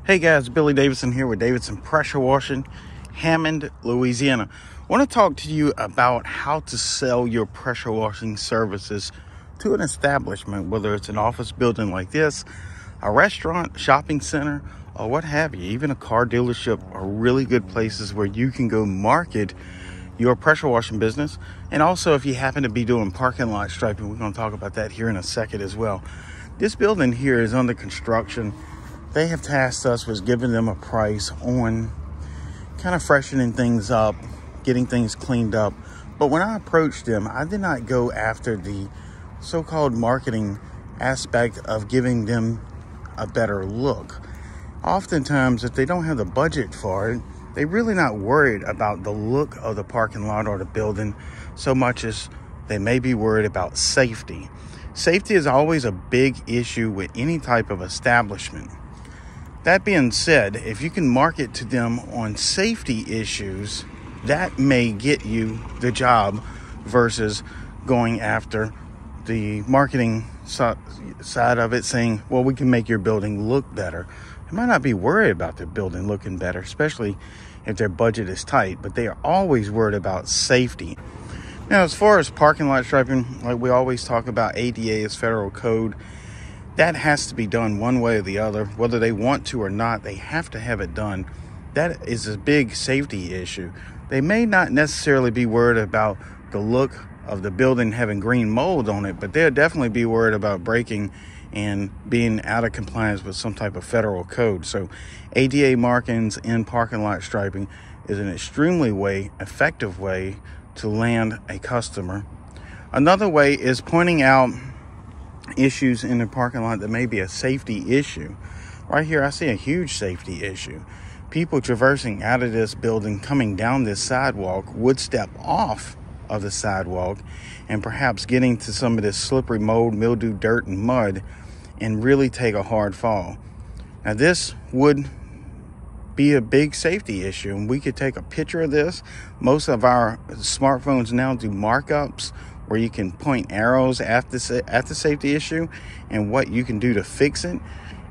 Hey guys, Billy Davidson here with Davidson Pressure Washing, Hammond, Louisiana. I want to talk to you about how to sell your pressure washing services to an establishment, whether it's an office building like this, a restaurant, shopping center, or what have you. Even a car dealership are really good places where you can go market your pressure washing business. And also if you happen to be doing parking lot striping, we're going to talk about that here in a second as well. This building here is under construction. They have tasked us with giving them a price on kind of freshening things up, getting things cleaned up. But when I approached them, I did not go after the so-called marketing aspect of giving them a better look. Oftentimes, if they don't have the budget for it, they're really not worried about the look of the parking lot or the building so much as they may be worried about safety. Safety is always a big issue with any type of establishment. That being said, if you can market to them on safety issues, that may get you the job versus going after the marketing side of it, saying, well, we can make your building look better. They might not be worried about their building looking better, especially if their budget is tight, but they are always worried about safety. Now, as far as parking lot striping, like we always talk about, ADA is federal code. That has to be done one way or the other. Whether they want to or not, they have to have it done. That is a big safety issue. They may not necessarily be worried about the look of the building having green mold on it, but they'll definitely be worried about breaking and being out of compliance with some type of federal code. So ADA markings in parking lot striping is an extremely effective way to land a customer. Another way is pointing out issues in the parking lot that may be a safety issue. Right here, I see a huge safety issue. People traversing out of this building, coming down this sidewalk, would step off of the sidewalk and perhaps getting to some of this slippery mold, mildew, dirt, and mud and really take a hard fall. Now, this would be a big safety issue, and we could take a picture of this. Most of our smartphones now do markups where you can point arrows at the safety issue and what you can do to fix it.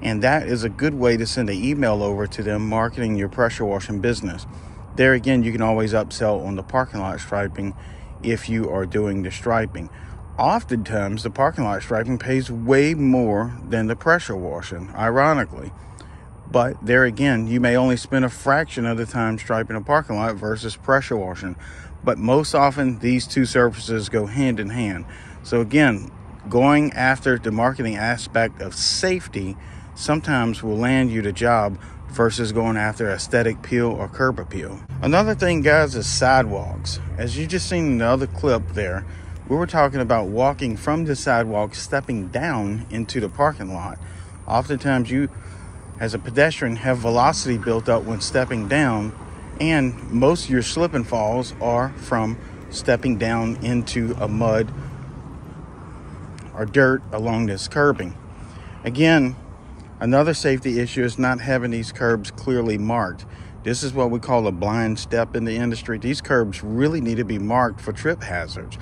And that is a good way to send an email over to them marketing your pressure washing business. There again, you can always upsell on the parking lot striping if you are doing the striping. Oftentimes, the parking lot striping pays way more than the pressure washing, ironically. But there again, you may only spend a fraction of the time striping a parking lot versus pressure washing. But most often, these two services go hand in hand. So again, going after the marketing aspect of safety sometimes will land you the job versus going after aesthetic peel or curb appeal. Another thing, guys, is sidewalks. As you just seen in the other clip there, we were talking about walking from the sidewalk, stepping down into the parking lot. Oftentimes you, as a pedestrian, have velocity built up when stepping down, and most of your slip and falls are from stepping down into a mud or dirt along this curbing. Again, another safety issue is not having these curbs clearly marked. This is what we call a blind step in the industry. These curbs really need to be marked for trip hazards.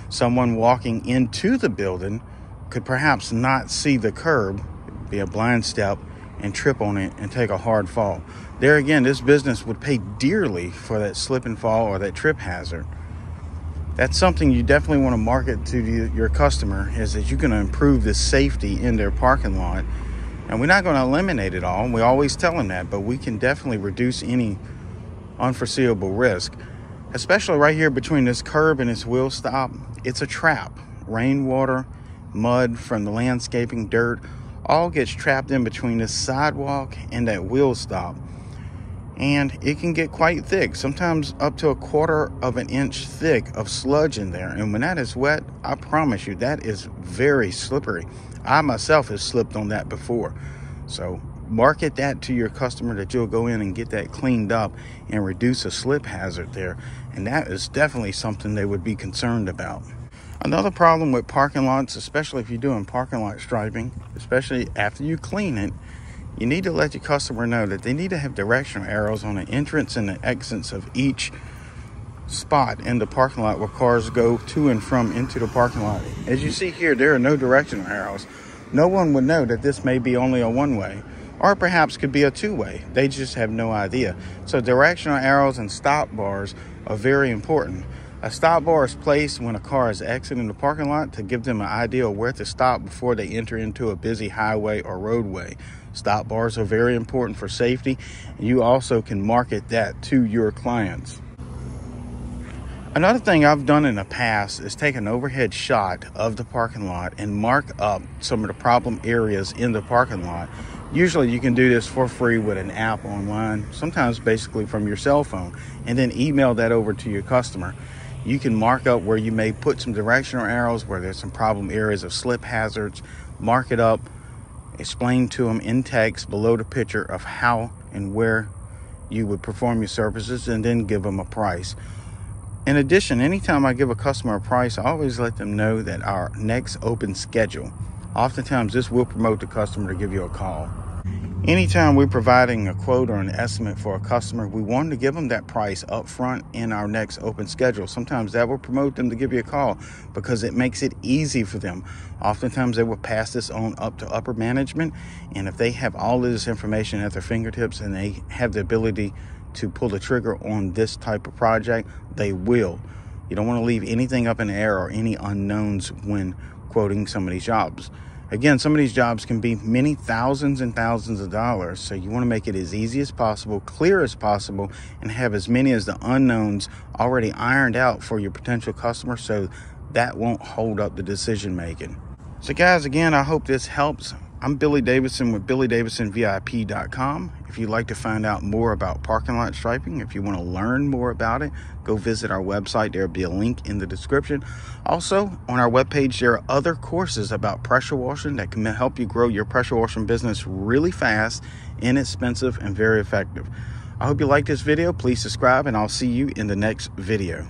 Someone walking into the building could perhaps not see the curb, be a blind step, and trip on it and take a hard fall. There again, this business would pay dearly for that slip and fall or that trip hazard. That's something you definitely want to market to your customer, is that you're going to improve the safety in their parking lot. And we're not going to eliminate it all. We always tell them that, but we can definitely reduce any unforeseeable risk, especially right here between this curb and this wheel stop. It's a trap. Rainwater, mud from the landscaping, dirt, all gets trapped in between this sidewalk and that wheel stop. And it can get quite thick, sometimes up to 1/4 of an inch thick of sludge in there. And when that is wet, I promise you, that is very slippery. I myself have slipped on that before. So market that to your customer that you'll go in and get that cleaned up and reduce a slip hazard there. And that is definitely something they would be concerned about. Another problem with parking lots, especially if you're doing parking lot striping, especially after you clean it, you need to let your customer know that they need to have directional arrows on the entrance and the exits of each spot in the parking lot where cars go to and from into the parking lot. As you see here, there are no directional arrows. No one would know that this may be only a one-way or perhaps could be a two-way. They just have no idea. So directional arrows and stop bars are very important. A stop bar is placed when a car is exiting the parking lot to give them an idea of where to stop before they enter into a busy highway or roadway. Stop bars are very important for safety, and you also can market that to your clients. Another thing I've done in the past is take an overhead shot of the parking lot and mark up some of the problem areas in the parking lot. Usually you can do this for free with an app online, sometimes basically from your cell phone, and then email that over to your customer. You can mark up where you may put some directional arrows, where there's some problem areas of slip hazards, mark it up, explain to them in text below the picture of how and where you would perform your services, and then give them a price. In addition, anytime I give a customer a price, I always let them know that our next open schedule. Oftentimes this will promote the customer to give you a call. Anytime we're providing a quote or an estimate for a customer, we want to give them that price up front in our next open schedule. Sometimes that will promote them to give you a call because it makes it easy for them. Oftentimes they will pass this on up to upper management, and if they have all of this information at their fingertips and they have the ability to pull the trigger on this type of project, they will. You don't want to leave anything up in the air or any unknowns when quoting some of these jobs. Again, some of these jobs can be many thousands and thousands of dollars, so you want to make it as easy as possible, clear as possible, and have as many as the unknowns already ironed out for your potential customer, so that won't hold up the decision making. So guys, again, I hope this helps. I'm Billy Davidson with BillyDavidsonVIP.com. If you'd like to find out more about parking lot striping, if you want to learn more about it, go visit our website. There'll be a link in the description. Also, on our webpage, there are other courses about pressure washing that can help you grow your pressure washing business really fast, inexpensive, and very effective. I hope you like this video. Please subscribe, and I'll see you in the next video.